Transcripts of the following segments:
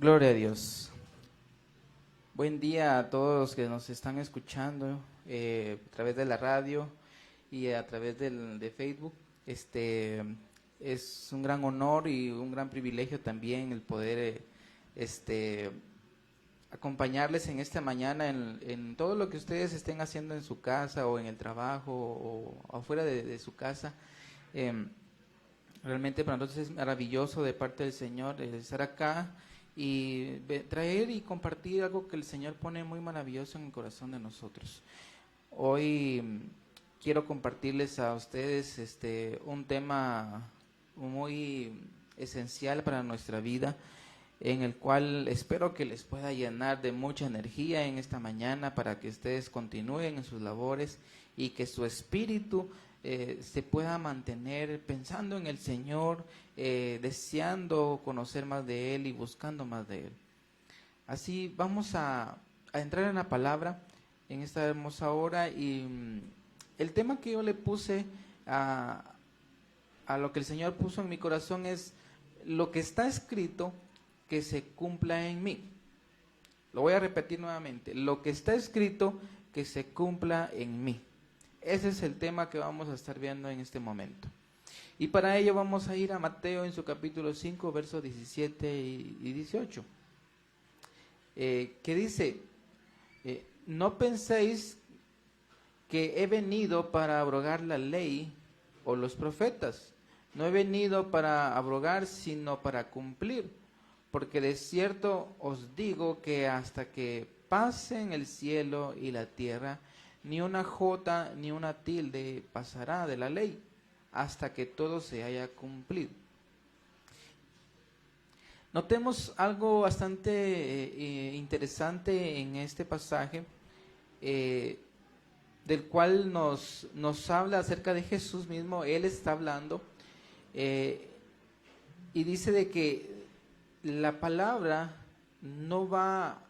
Gloria a Dios. Buen día a todos los que nos están escuchando a través de la radio y a través de Facebook. Es un gran honor y un gran privilegio también el poder acompañarles en esta mañana en todo lo que ustedes estén haciendo en su casa o en el trabajo o afuera de su casa. Realmente para nosotros es maravilloso de parte del Señor estar acá y traer y compartir algo que el Señor pone muy maravilloso en el corazón de nosotros. Hoy quiero compartirles a ustedes un tema muy esencial para nuestra vida, en el cual espero que les pueda llenar de mucha energía en esta mañana para que ustedes continúen en sus labores y que su espíritu se pueda mantener pensando en el Señor, deseando conocer más de Él y buscando más de Él. Así vamos a entrar en la palabra en esta hermosa hora y el tema que yo le puse a lo que el Señor puso en mi corazón es lo que está escrito, que se cumpla en mí. Lo voy a repetir nuevamente, lo que está escrito, que se cumpla en mí. Ese es el tema que vamos a estar viendo en este momento. Y para ello vamos a ir a Mateo en su capítulo 5, versos 17 y 18. Que dice, no penséis que he venido para abrogar la ley o los profetas. No he venido para abrogar, sino para cumplir. Porque de cierto os digo que hasta que pasen el cielo y la tierra, ni una jota ni una tilde pasará de la ley, hasta que todo se haya cumplido. Notemos algo bastante interesante en este pasaje, del cual nos habla acerca de Jesús mismo. Él está hablando y dice de que la palabra no va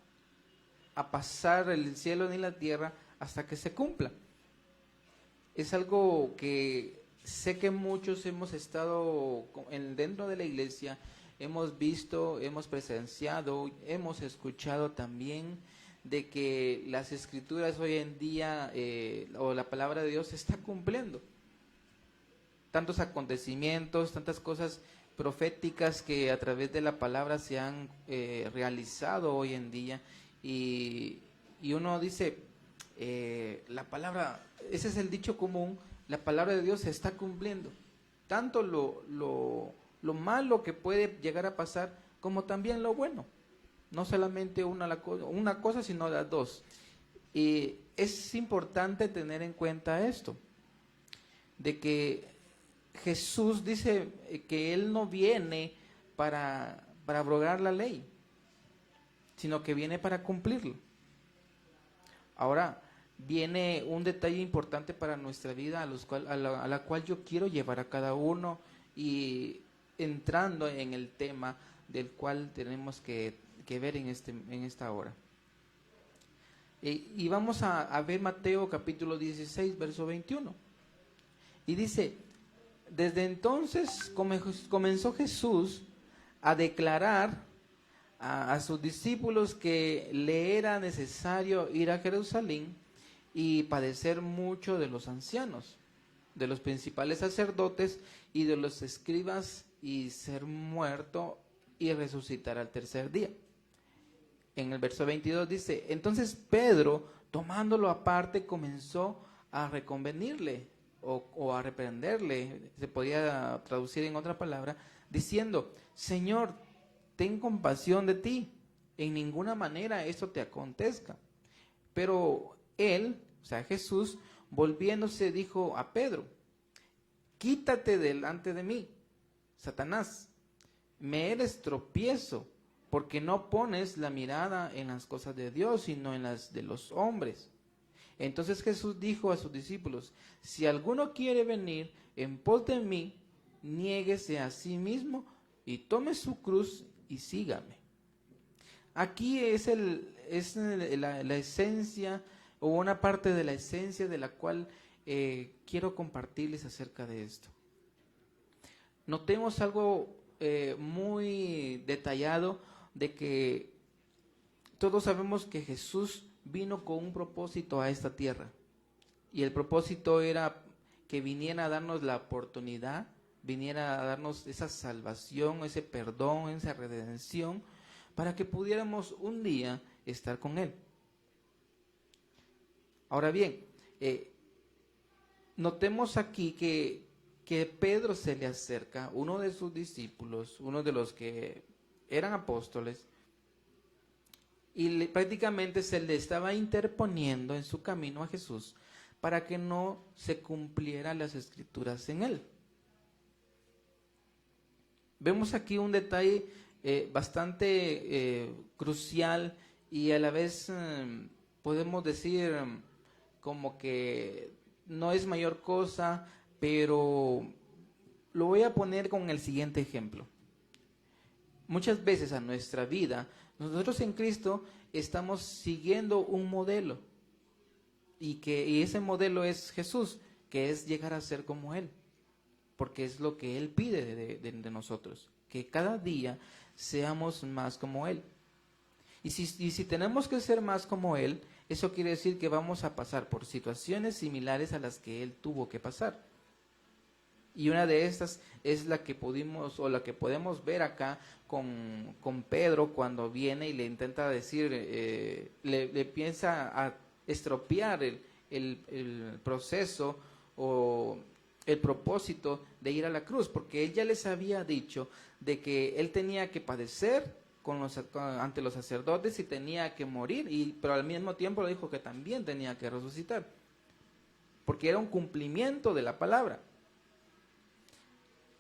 a pasar el cielo ni la tierra hasta que se cumpla. Es algo que sé que muchos hemos estado dentro de la iglesia, hemos visto, hemos presenciado, hemos escuchado también de que las escrituras hoy en día o la palabra de Dios se está cumpliendo. Tantos acontecimientos, tantas cosas proféticas que a través de la palabra se han realizado hoy en día y uno dice, la palabra, ese es el dicho común, la palabra de Dios se está cumpliendo, tanto lo malo que puede llegar a pasar como también lo bueno, no solamente una cosa sino las dos. Y es importante tener en cuenta esto, de que Jesús dice que Él no viene para abrogar la ley, sino que viene para cumplirla. Ahora, viene un detalle importante para nuestra vida, a la cual yo quiero llevar a cada uno y entrando en el tema del cual tenemos que ver en esta hora. Y vamos a ver Mateo capítulo 16, verso 21. Y dice, desde entonces comenzó Jesús a declarar a sus discípulos que le era necesario ir a Jerusalén y padecer mucho de los ancianos, de los principales sacerdotes y de los escribas, y ser muerto y resucitar al tercer día. En el verso 22 dice, entonces Pedro, tomándolo aparte, comenzó a reconvenirle o a reprenderle, se podía traducir en otra palabra, diciendo, Señor, ten compasión de ti, en ninguna manera esto te acontezca. Pero él, o sea Jesús, volviéndose dijo a Pedro, quítate delante de mí, Satanás, me eres tropiezo, porque no pones la mirada en las cosas de Dios, sino en las de los hombres. Entonces Jesús dijo a sus discípulos, si alguno quiere venir en pos de mí, niéguese a sí mismo y tome su cruz y sígame. Aquí es la esencia o una parte de la esencia de la cual quiero compartirles acerca de esto. Notemos algo muy detallado de que todos sabemos que Jesús vino con un propósito a esta tierra. Y el propósito era que viniera a darnos la oportunidad, viniera a darnos esa salvación, ese perdón, esa redención, para que pudiéramos un día estar con Él. Ahora bien, notemos aquí que Pedro se le acerca, uno de sus discípulos, uno de los que eran apóstoles, y prácticamente se le estaba interponiendo en su camino a Jesús para que no se cumplieran las escrituras en él. Vemos aquí un detalle bastante crucial y a la vez podemos decir como que no es mayor cosa, pero lo voy a poner con el siguiente ejemplo. Muchas veces a nuestra vida, nosotros en Cristo estamos siguiendo un modelo y ese modelo es Jesús, que es llegar a ser como Él, porque es lo que Él pide de nosotros, que cada día seamos más como Él. Y si tenemos que ser más como Él, eso quiere decir que vamos a pasar por situaciones similares a las que Él tuvo que pasar. Y una de estas es la que podemos ver acá con Pedro cuando viene y le intenta decir, le piensa a estropear el proceso o el propósito de ir a la cruz, porque él ya les había dicho de que él tenía que padecer ante los sacerdotes y tenía que morir, pero al mismo tiempo le dijo que también tenía que resucitar, porque era un cumplimiento de la palabra.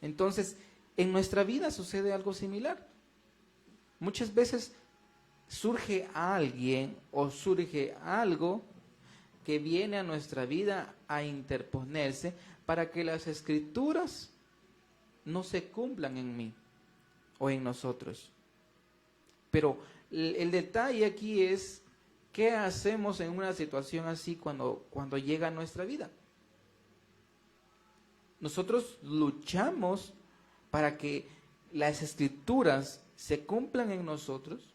Entonces, en nuestra vida sucede algo similar. Muchas veces surge alguien o surge algo que viene a nuestra vida a interponerse para que las escrituras no se cumplan en mí o en nosotros. Pero el detalle aquí es, ¿qué hacemos en una situación así cuando llega a nuestra vida? Nosotros luchamos para que las escrituras se cumplan en nosotros,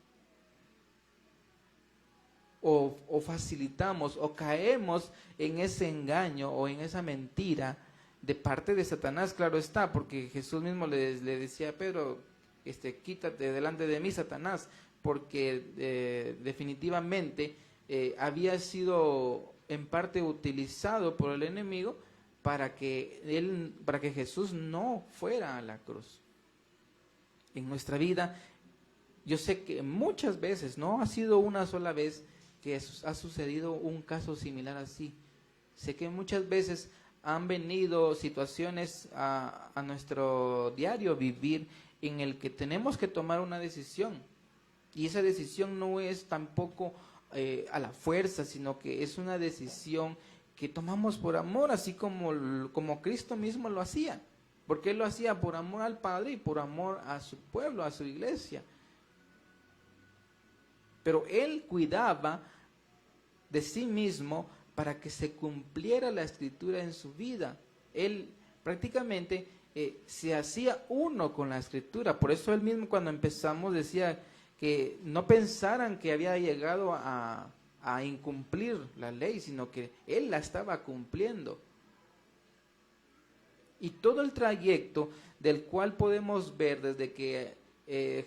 o facilitamos o caemos en ese engaño o en esa mentira de parte de Satanás, claro está, porque Jesús mismo le decía a Pedro, quítate delante de mí, Satanás, porque definitivamente había sido en parte utilizado por el enemigo para que Jesús no fuera a la cruz. En nuestra vida, yo sé que muchas veces, no ha sido una sola vez que ha sucedido un caso similar así. Sé que muchas veces han venido situaciones a nuestro diario vivir en el que tenemos que tomar una decisión. Y esa decisión no es tampoco a la fuerza, sino que es una decisión que tomamos por amor, así como Cristo mismo lo hacía, porque Él lo hacía por amor al Padre y por amor a su pueblo, a su iglesia. Pero Él cuidaba de sí mismo para que se cumpliera la escritura en su vida. Él prácticamente se hacía uno con la escritura. Por eso Él mismo, cuando empezamos, decía que no pensaran que había llegado a incumplir la ley, sino que Él la estaba cumpliendo. Y todo el trayecto del cual podemos ver desde que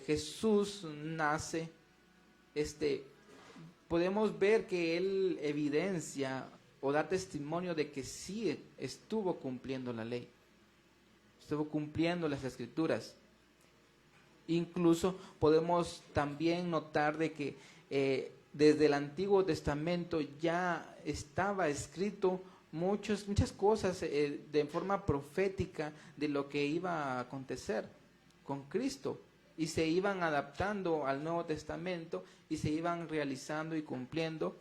Jesús nace, podemos ver que Él evidencia o da testimonio de que sí estuvo cumpliendo la ley, estuvo cumpliendo las escrituras. Incluso podemos también notar de que desde el Antiguo Testamento ya estaba escrito muchas cosas de forma profética de lo que iba a acontecer con Cristo, y se iban adaptando al Nuevo Testamento y se iban realizando y cumpliendo.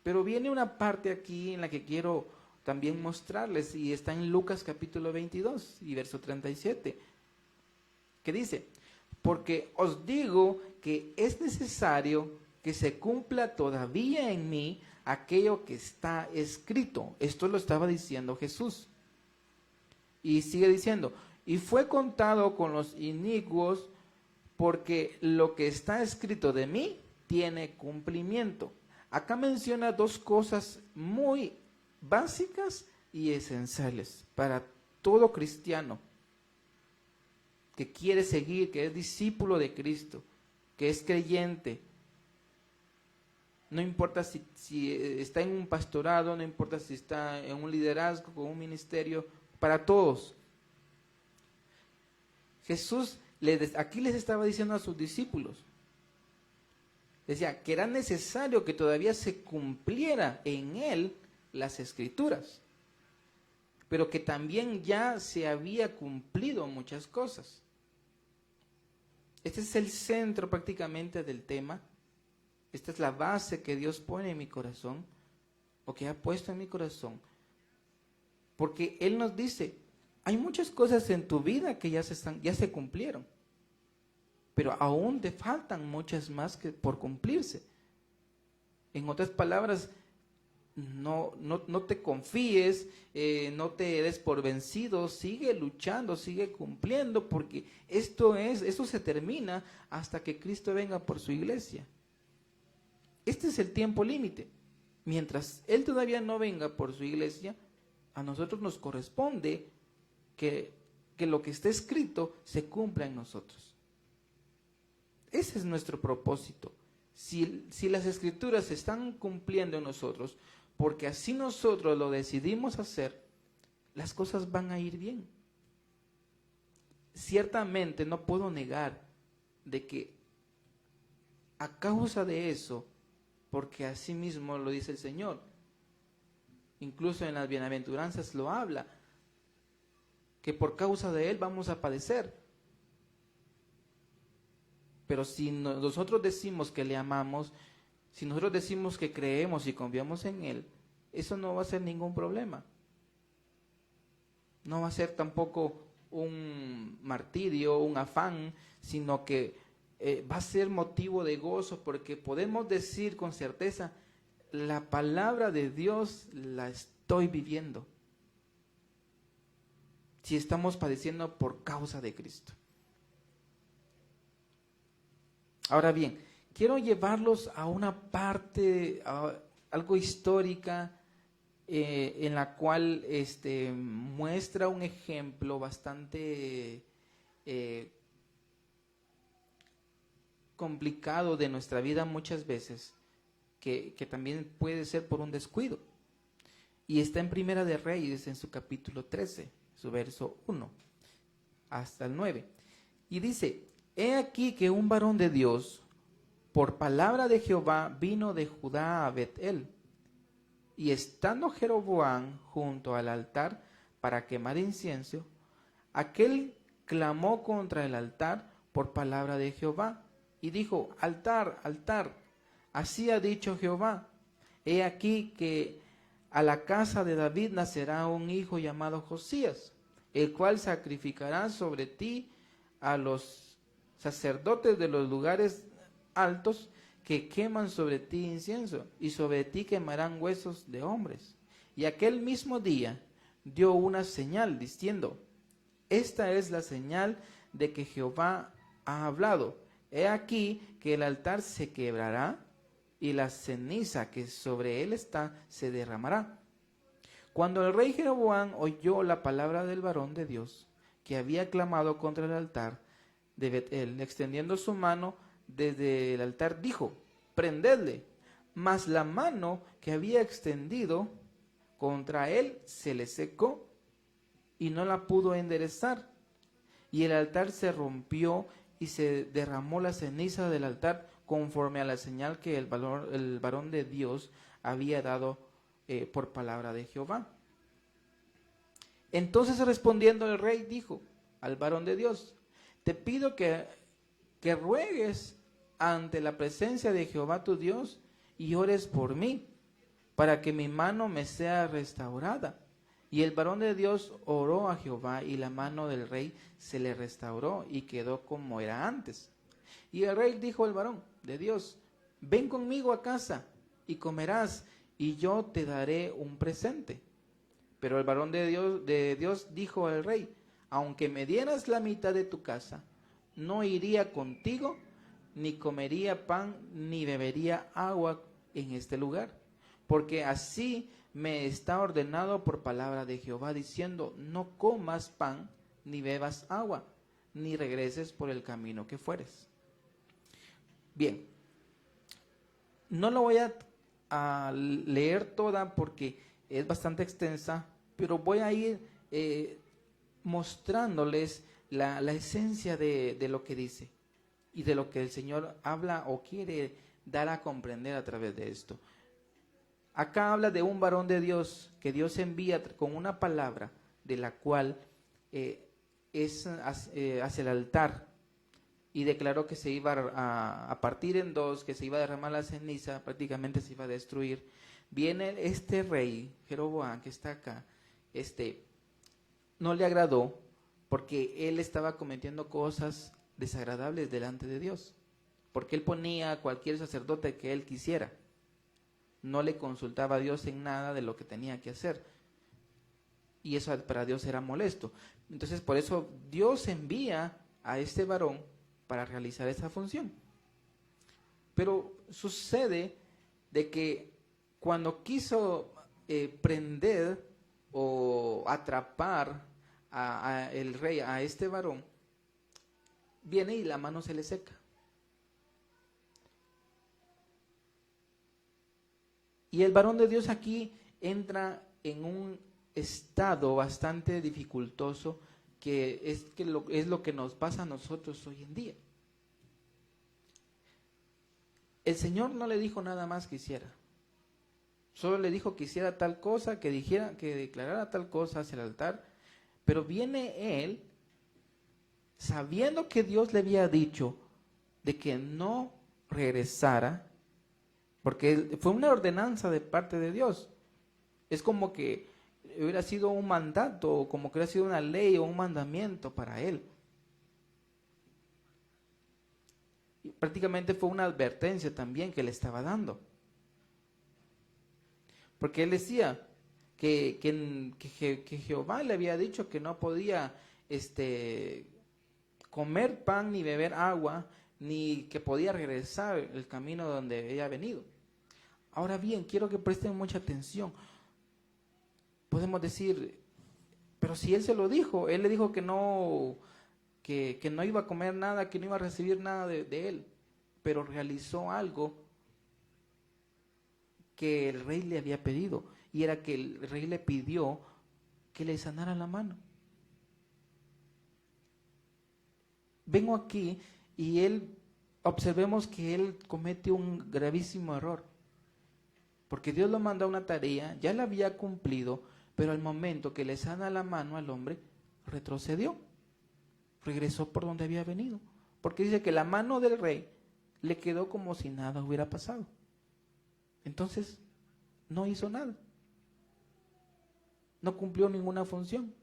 Pero viene una parte aquí en la que quiero también mostrarles, y está en Lucas capítulo 22 y verso 37, que dice: porque os digo que es necesario que se cumpla todavía en mí aquello que está escrito. Esto lo estaba diciendo Jesús. Y sigue diciendo: y fue contado con los inicuos porque lo que está escrito de mí tiene cumplimiento. Acá menciona dos cosas muy básicas y esenciales para todo cristiano que quiere seguir, que es discípulo de Cristo, que es creyente. No importa si está en un pastorado, no importa si está en un liderazgo, con un ministerio, para todos. Jesús aquí les estaba diciendo a sus discípulos, decía que era necesario que todavía se cumpliera en él las escrituras, pero que también ya se había cumplido muchas cosas. Este es el centro prácticamente del tema. Esta es la base que Dios pone en mi corazón, o que ha puesto en mi corazón, porque Él nos dice, hay muchas cosas en tu vida que ya se cumplieron, pero aún te faltan muchas más que por cumplirse. En otras palabras, no te confíes, no te des por vencido, sigue luchando, sigue cumpliendo, porque esto se termina hasta que Cristo venga por su iglesia. Este es el tiempo límite. Mientras Él todavía no venga por su iglesia, a nosotros nos corresponde que lo que está escrito se cumpla en nosotros. Ese es nuestro propósito. Si las escrituras se están cumpliendo en nosotros, porque así nosotros lo decidimos hacer, las cosas van a ir bien. Ciertamente no puedo negar de que a causa de eso, porque así mismo lo dice el Señor, incluso en las bienaventuranzas lo habla, que por causa de Él vamos a padecer. Pero si nosotros decimos que le amamos, si nosotros decimos que creemos y confiamos en Él, eso no va a ser ningún problema. No va a ser tampoco un martirio, un afán, sino que va a ser motivo de gozo, porque podemos decir con certeza, la palabra de Dios la estoy viviendo, si estamos padeciendo por causa de Cristo. Ahora bien, quiero llevarlos a una parte, algo histórica, en la cual muestra un ejemplo bastante complicado de nuestra vida muchas veces, que también puede ser por un descuido. Y está en Primera de Reyes, en su capítulo 13, su verso 1 hasta el 9. Y dice, he aquí que un varón de Dios, por palabra de Jehová, vino de Judá a Bet-el. Y estando Jeroboam junto al altar para quemar incienso, aquel clamó contra el altar por palabra de Jehová, y dijo, altar, altar, así ha dicho Jehová, he aquí que a la casa de David nacerá un hijo llamado Josías, el cual sacrificará sobre ti a los sacerdotes de los lugares altos que queman sobre ti incienso, y sobre ti quemarán huesos de hombres. Y aquel mismo día dio una señal diciendo, esta es la señal de que Jehová ha hablado. He aquí que el altar se quebrará y la ceniza que sobre él está se derramará. Cuando el rey Jeroboam oyó la palabra del varón de Dios, que había clamado contra el altar de Bet-el, extendiendo su mano desde el altar, dijo, prendedle. Mas la mano que había extendido contra él se le secó y no la pudo enderezar. Y el altar se rompió y se derramó la ceniza del altar conforme a la señal que el varón de Dios había dado por palabra de Jehová. Entonces respondiendo el rey dijo al varón de Dios, te pido que ruegues ante la presencia de Jehová tu Dios y ores por mí, para que mi mano me sea restaurada. Y el varón de Dios oró a Jehová, y la mano del rey se le restauró y quedó como era antes. Y el rey dijo al varón de Dios, ven conmigo a casa y comerás, y yo te daré un presente. Pero el varón de Dios dijo al rey, aunque me dieras la mitad de tu casa, no iría contigo, ni comería pan, ni bebería agua en este lugar, porque así me está ordenado por palabra de Jehová, diciendo, no comas pan, ni bebas agua, ni regreses por el camino que fueres. Bien, no lo voy a leer toda porque es bastante extensa, pero voy a ir mostrándoles la esencia de lo que dice y de lo que el Señor habla o quiere dar a comprender a través de esto. Acá habla de un varón de Dios que Dios envía con una palabra de la cual es hacia el altar, y declaró que se iba a partir en dos, que se iba a derramar la ceniza, prácticamente se iba a destruir. Viene este rey, Jeroboam, que está acá, no le agradó porque él estaba cometiendo cosas desagradables delante de Dios, porque él ponía a cualquier sacerdote que él quisiera, no le consultaba a Dios en nada de lo que tenía que hacer, y eso para Dios era molesto. Entonces por eso Dios envía a este varón para realizar esa función. Pero sucede de que cuando quiso prender o atrapar a el rey, a este varón, viene y la mano se le seca. Y el varón de Dios aquí entra en un estado bastante dificultoso, que es lo que nos pasa a nosotros hoy en día. El Señor no le dijo nada más que hiciera. Solo le dijo que hiciera tal cosa, que dijera, que declarara tal cosa hacia el altar. Pero viene él, sabiendo que Dios le había dicho de que no regresara, porque fue una ordenanza de parte de Dios. Es como que hubiera sido un mandato, o como que hubiera sido una ley o un mandamiento para él. Y prácticamente fue una advertencia también que le estaba dando. Porque él decía que Jehová le había dicho que no podía comer pan ni beber agua, ni que podía regresar el camino donde había venido. Ahora bien, quiero que presten mucha atención. Podemos decir, pero si él se lo dijo, él le dijo que no iba a comer nada, que no iba a recibir nada de él, pero realizó algo que el rey le había pedido, y era que el rey le pidió que le sanara la mano. Vengo aquí y observemos que él comete un gravísimo error, porque Dios lo mandó a una tarea, ya la había cumplido, pero al momento que le sana la mano al hombre, retrocedió, regresó por donde había venido, porque dice que la mano del rey le quedó como si nada hubiera pasado. Entonces, no hizo nada, no cumplió ninguna función.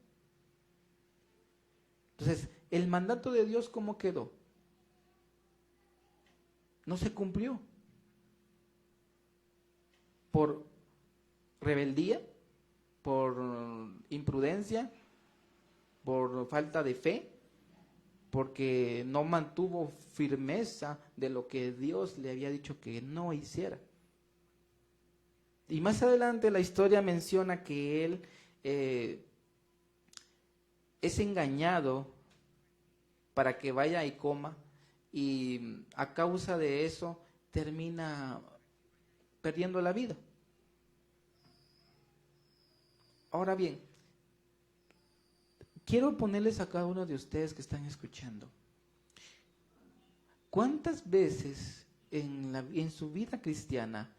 Entonces, el mandato de Dios, ¿cómo quedó? No se cumplió. Por rebeldía, por imprudencia, por falta de fe, porque no mantuvo firmeza de lo que Dios le había dicho que no hiciera. Y más adelante la historia menciona que él es engañado para que vaya y coma, y a causa de eso termina perdiendo la vida. Ahora bien, quiero ponerles a cada uno de ustedes que están escuchando, ¿cuántas veces en su vida cristiana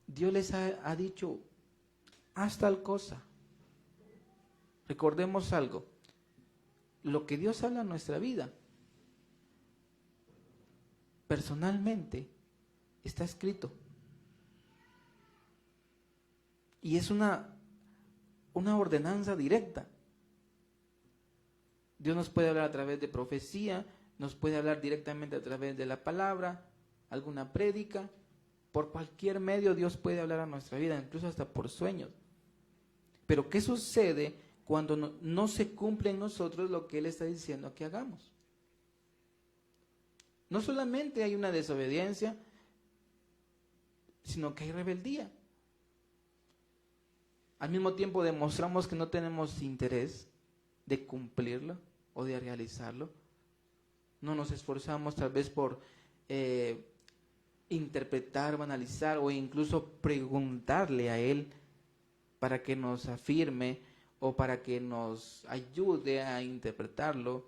Dios les ha dicho, haz tal cosa? Recordemos algo, lo que Dios habla en nuestra vida, personalmente, está escrito. Y es una ordenanza directa. Dios nos puede hablar a través de profecía, nos puede hablar directamente a través de la palabra, alguna prédica, por cualquier medio Dios puede hablar a nuestra vida, incluso hasta por sueños. Pero ¿qué sucede cuando no se cumple en nosotros lo que Él está diciendo que hagamos? No solamente hay una desobediencia, sino que hay rebeldía. Al mismo tiempo demostramos que no tenemos interés de cumplirlo o de realizarlo. No nos esforzamos tal vez por interpretar, analizar o incluso preguntarle a Él para que nos afirme o para que nos ayude a interpretarlo.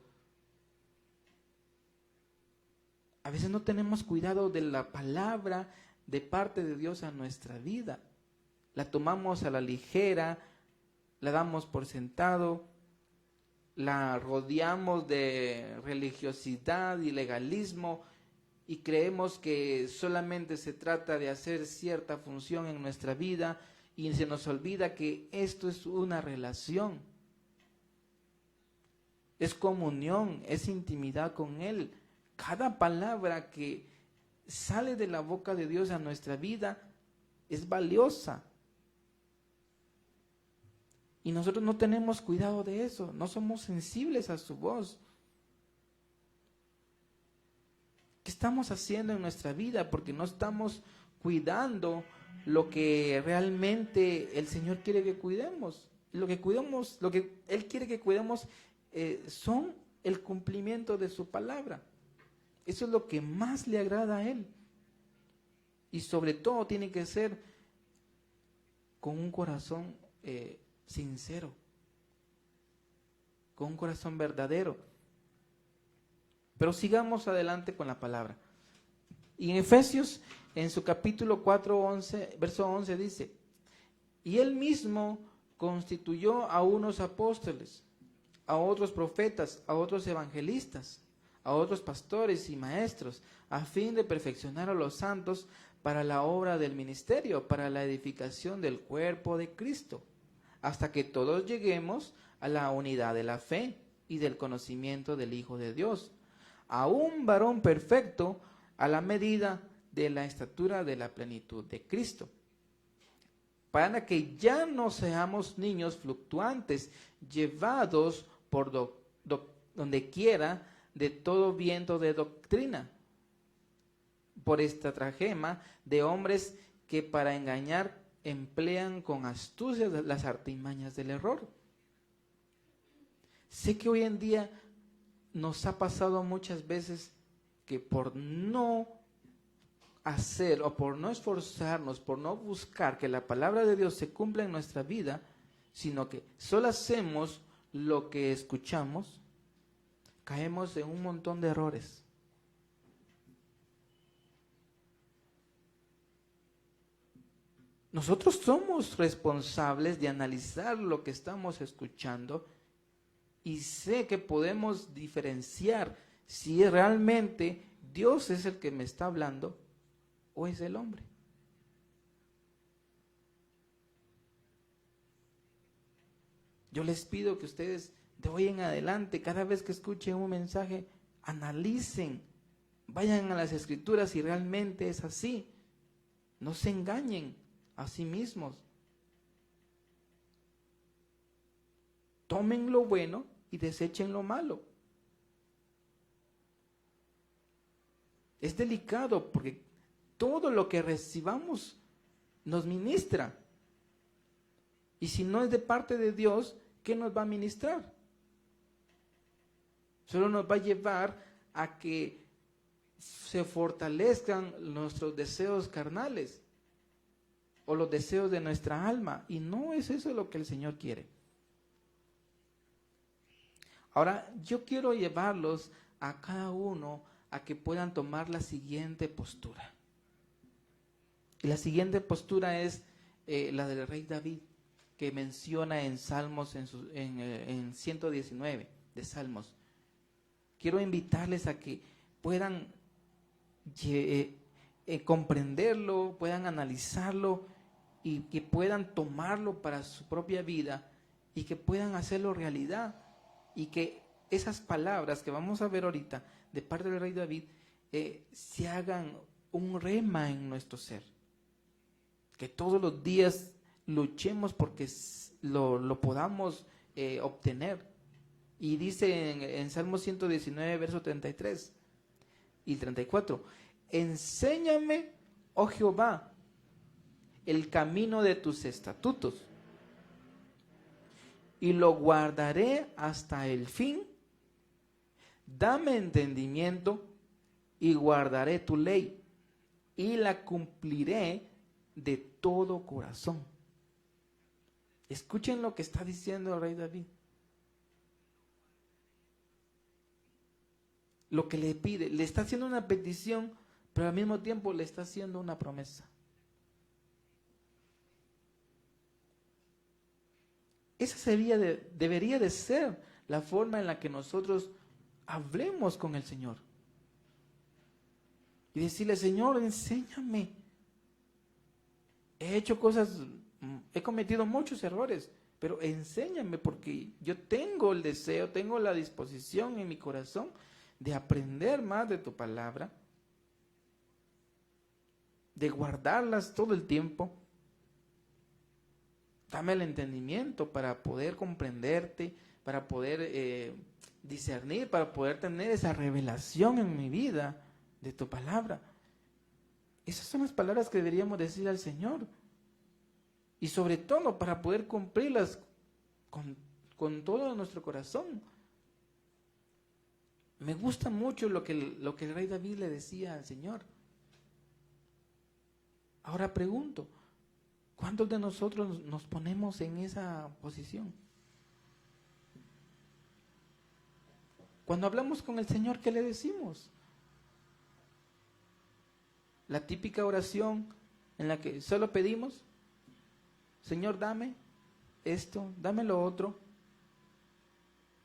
A veces no tenemos cuidado de la palabra de parte de Dios a nuestra vida. La tomamos a la ligera, la damos por sentado, la rodeamos de religiosidad y legalismo y creemos que solamente se trata de hacer cierta función en nuestra vida y se nos olvida que esto es una relación, es comunión, es intimidad con Él. Cada palabra que sale de la boca de Dios a nuestra vida es valiosa. Y nosotros no tenemos cuidado de eso, no somos sensibles a su voz. ¿Qué estamos haciendo en nuestra vida? Porque no estamos cuidando lo que realmente el Señor quiere que cuidemos. Lo que Él quiere que cuidemos son el cumplimiento de su palabra. Eso es lo que más le agrada a Él. Y sobre todo tiene que ser con un corazón sincero, con un corazón verdadero. Pero sigamos adelante con la palabra. Y en Efesios, en su capítulo 4, verso 11 dice: y Él mismo constituyó a unos apóstoles, a otros profetas, a otros evangelistas, a otros pastores y maestros, a fin de perfeccionar a los santos para la obra del ministerio, para la edificación del cuerpo de Cristo, hasta que todos lleguemos a la unidad de la fe y del conocimiento del Hijo de Dios, a un varón perfecto, a la medida de la estatura de la plenitud de Cristo, para que ya no seamos niños fluctuantes, llevados por donde quiera de todo viento de doctrina, por estratagema de hombres que para engañar emplean con astucia las artimañas del error. Sé que hoy en día nos ha pasado muchas veces que por no hacer o por no esforzarnos, por no buscar que la palabra de Dios se cumpla en nuestra vida, sino que solo hacemos lo que escuchamos, caemos en un montón de errores. Nosotros somos responsables de analizar lo que estamos escuchando y sé que podemos diferenciar si realmente Dios es el que me está hablando o es el hombre. Yo les pido que ustedes de hoy en adelante, cada vez que escuchen un mensaje, analicen, vayan a las Escrituras si realmente es así. No se engañen a sí mismos. Tomen lo bueno y desechen lo malo. Es delicado porque todo lo que recibamos nos ministra. Y si no es de parte de Dios, ¿qué nos va a ministrar? Solo nos va a llevar a que se fortalezcan nuestros deseos carnales o los deseos de nuestra alma. Y no es eso lo que el Señor quiere. Ahora, yo quiero llevarlos a cada uno a que puedan tomar la siguiente postura. Y la siguiente postura es la del rey David, que menciona en Salmos, en 119 de Salmos. Quiero invitarles a que puedan comprenderlo, puedan analizarlo y que puedan tomarlo para su propia vida y que puedan hacerlo realidad. Y que esas palabras que vamos a ver ahorita de parte del rey David se hagan un rema en nuestro ser. Que todos los días luchemos porque lo podamos obtener. Y dice en Salmo 119, verso 33, y 34. Enséñame, oh Jehová, el camino de tus estatutos, y lo guardaré hasta el fin. Dame entendimiento y guardaré tu ley, y la cumpliré de todo corazón. Escuchen lo que está diciendo el rey David. Lo que le pide, le está haciendo una petición, pero al mismo tiempo le está haciendo una promesa. Esa debería de ser la forma en la que nosotros hablemos con el Señor. Y decirle, Señor, enséñame. He hecho cosas, he cometido muchos errores, pero enséñame, porque yo tengo el deseo, tengo la disposición en mi corazón de aprender más de tu palabra, de guardarlas todo el tiempo. Dame el entendimiento para poder comprenderte, para poder discernir, para poder tener esa revelación en mi vida de tu palabra. Esas son las palabras que deberíamos decir al Señor. Y sobre todo para poder cumplirlas con todo nuestro corazón. Me gusta mucho lo que el rey David le decía al Señor. Ahora pregunto, ¿cuántos de nosotros nos ponemos en esa posición? Cuando hablamos con el Señor, ¿qué le decimos? La típica oración en la que solo pedimos, Señor, dame esto, dame lo otro,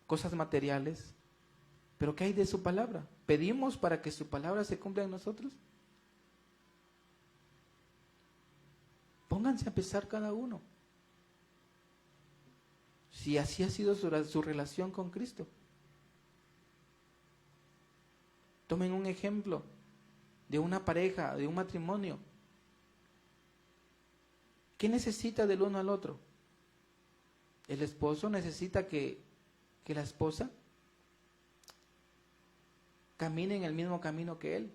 cosas materiales, pero ¿qué hay de su palabra? ¿Pedimos para que su palabra se cumpla en nosotros? Pónganse a pensar cada uno. Si así ha sido su relación con Cristo. Tomen un ejemplo de una pareja, de un matrimonio. ¿Qué necesita del uno al otro? El esposo necesita que la esposa camine en el mismo camino que él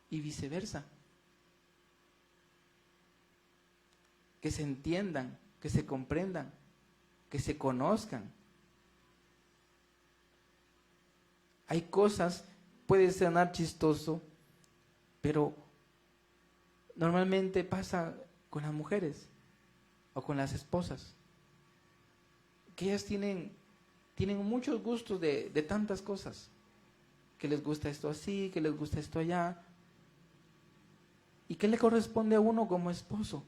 y viceversa. Que se entiendan, que se comprendan, que se conozcan. Hay cosas, puede sonar chistoso, pero normalmente pasa con las mujeres o con las esposas, que ellas tienen muchos gustos de tantas cosas, que les gusta esto así, que les gusta esto allá. ¿Y qué le corresponde a uno como esposo?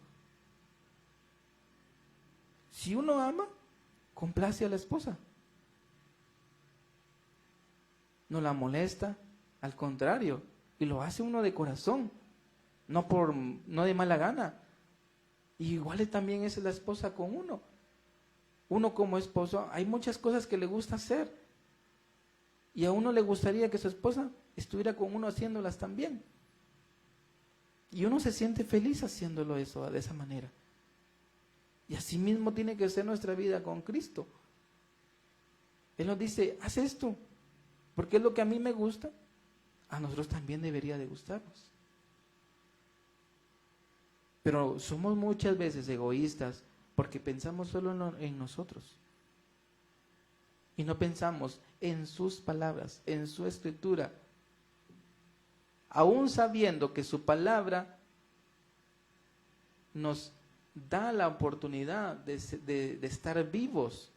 Si uno ama, complace a la esposa. No la molesta, al contrario, y lo hace uno de corazón, no de mala gana. Y igual también es la esposa con uno. Uno como esposo, hay muchas cosas que le gusta hacer. Y a uno le gustaría que su esposa estuviera con uno haciéndolas también. Y uno se siente feliz haciéndolo eso, de esa manera. Y así mismo tiene que ser nuestra vida con Cristo. Él nos dice, haz esto, porque es lo que a mí me gusta, a nosotros también debería de gustarnos. Pero somos muchas veces egoístas porque pensamos solo en nosotros. Y no pensamos en sus palabras, en su escritura. Aún sabiendo que su palabra nos da la oportunidad de estar vivos,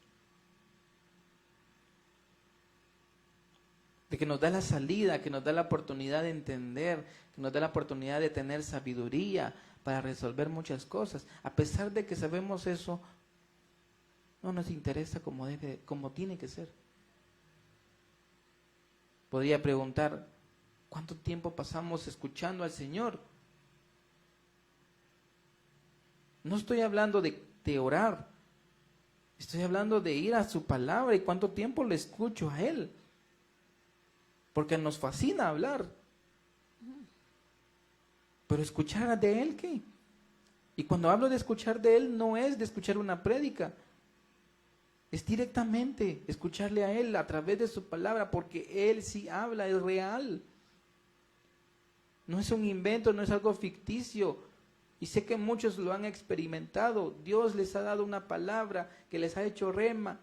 de que nos da la salida, que nos da la oportunidad de entender, que nos da la oportunidad de tener sabiduría para resolver muchas cosas. A pesar de que sabemos eso, no nos interesa como tiene que ser. Podría preguntar, ¿cuánto tiempo pasamos escuchando al Señor? No estoy hablando de orar, estoy hablando de ir a su palabra y cuánto tiempo le escucho a Él. Porque nos fascina hablar. Pero escuchar de Él, ¿qué? Y cuando hablo de escuchar de Él, no es de escuchar una prédica. Es directamente escucharle a Él a través de su palabra, porque Él sí habla, es real. No es un invento, no es algo ficticio. Y sé que muchos lo han experimentado. Dios les ha dado una palabra que les ha hecho rema,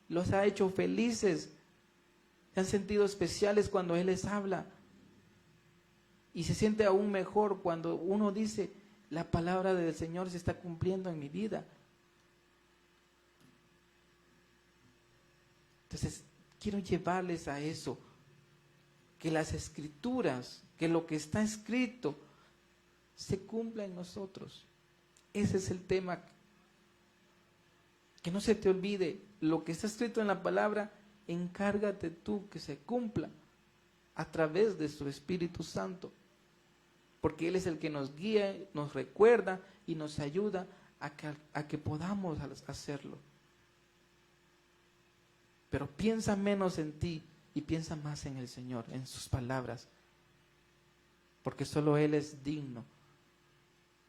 los ha hecho felices. Se han sentido especiales cuando Él les habla. Y se siente aún mejor cuando uno dice, la palabra del Señor se está cumpliendo en mi vida. Entonces, quiero llevarles a eso, que las escrituras, que lo que está escrito, se cumpla en nosotros. Ese es el tema. Que no se te olvide, lo que está escrito en la palabra, encárgate tú que se cumpla a través de su Espíritu Santo. Porque Él es el que nos guía, nos recuerda y nos ayuda a que podamos hacerlo. Pero piensa menos en ti y piensa más en el Señor, en sus palabras. Porque solo Él es digno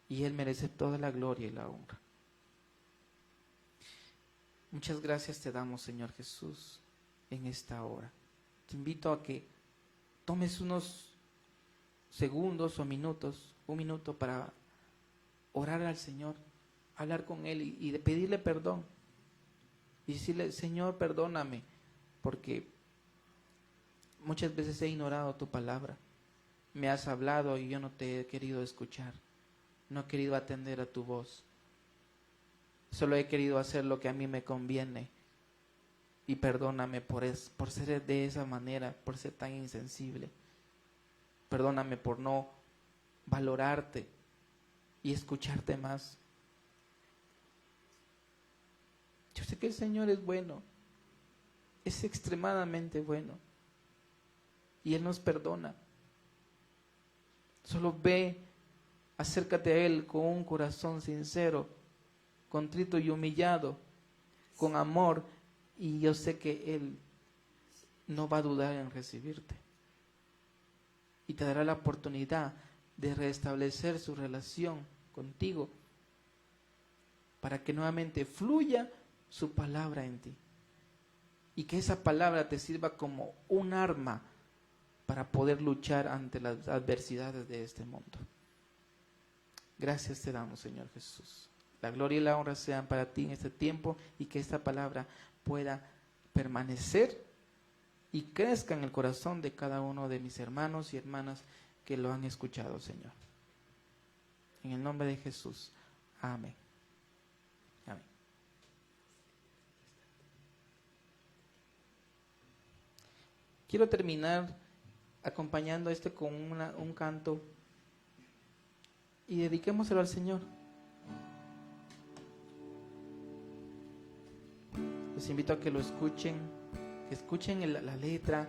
y Él merece toda la gloria y la honra. Muchas gracias te damos, Señor Jesús, en esta hora. Te invito a que tomes unos segundos o minutos, un minuto para orar al Señor, hablar con Él y de pedirle perdón. Y decirle, Señor, perdóname, porque muchas veces he ignorado tu palabra. Me has hablado y yo no te he querido escuchar. No he querido atender a tu voz. Solo he querido hacer lo que a mí me conviene. Y perdóname por ser de esa manera, por ser tan insensible. Perdóname por no valorarte y escucharte más. Yo sé que el Señor es bueno, es extremadamente bueno, y Él nos perdona. Solo ve, acércate a Él con un corazón sincero, contrito y humillado, con amor, y yo sé que Él no va a dudar en recibirte. Y te dará la oportunidad de restablecer su relación contigo, para que nuevamente fluya su palabra en ti. Y que esa palabra te sirva como un arma para poder luchar ante las adversidades de este mundo. Gracias te damos, Señor Jesús. La gloria y la honra sean para ti en este tiempo y que esta palabra pueda permanecer y crezca en el corazón de cada uno de mis hermanos y hermanas que lo han escuchado, Señor. En el nombre de Jesús. Amén. Amén. Quiero terminar acompañando con un canto y dediquémoselo al Señor. Les invito a que lo escuchen, que escuchen la letra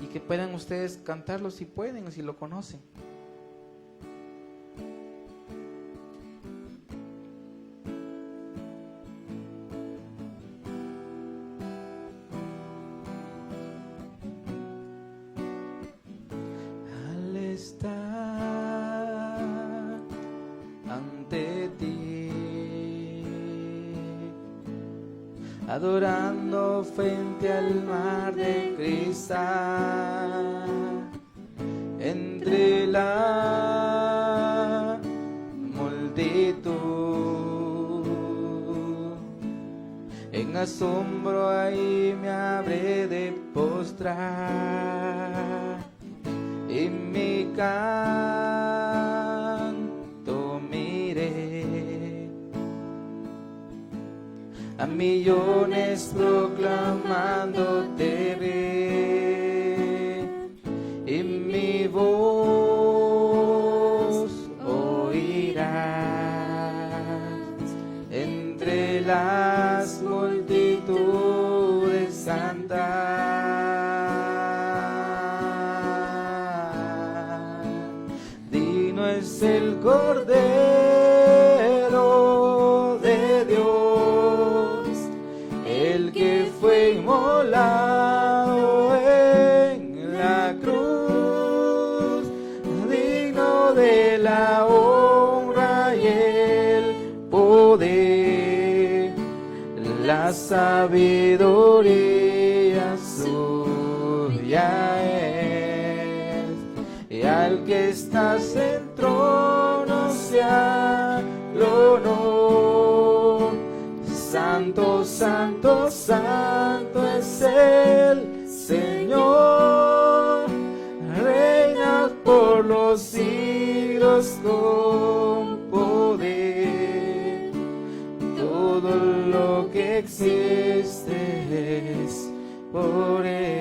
y que puedan ustedes cantarlo si pueden, si lo conocen. Al estar ante ti, adorando frente al mar de cristal, entre la multitud, en asombro ahí me habré de postrar, y mi canto miré a millones proclamándote ve, y mi voz oirás entre las multitudes cantar. Digno es el Cordero de Dios, el que fue inmolado en la cruz, digno de la honra y el poder, la sabiduría suya es, y a que estás en trono sea el honor. Santo, santo, santo es el Señor, reina por los siglos con poder. Todo lo que existe es por Él.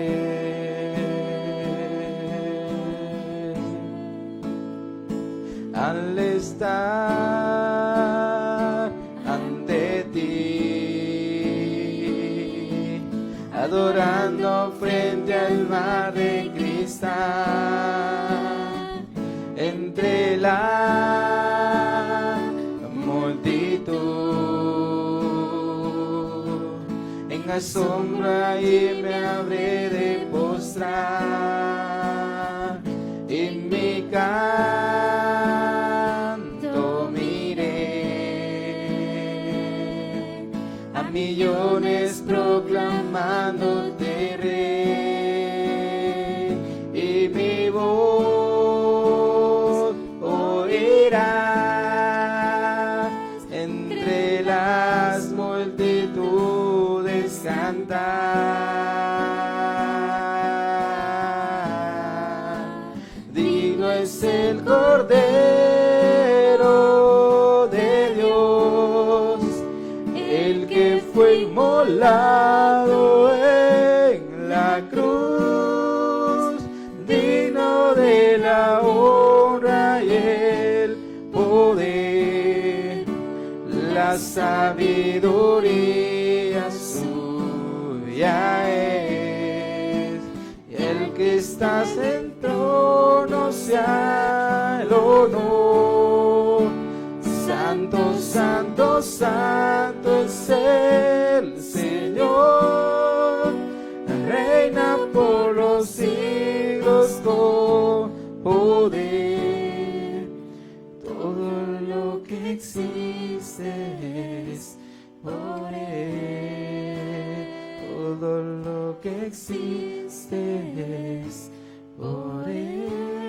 Al estar ante ti, adorando frente al mar de cristal, entre la multitud, en la sombra y me habré de postrar, en mi canto miré a millones proclamándote Rey, y mi voz oirá entre las multitudes cantar. Digno es el Cordero de Dios, el que fue inmolado en la cruz, digno de la honra y el poder, la sabiduría suya es, y el que estás en trono sea el honor. Santo, santo, santo es el Señor, reina por los siglos con poder. Todo lo que existe es por Él. Todo lo que existe es por Él.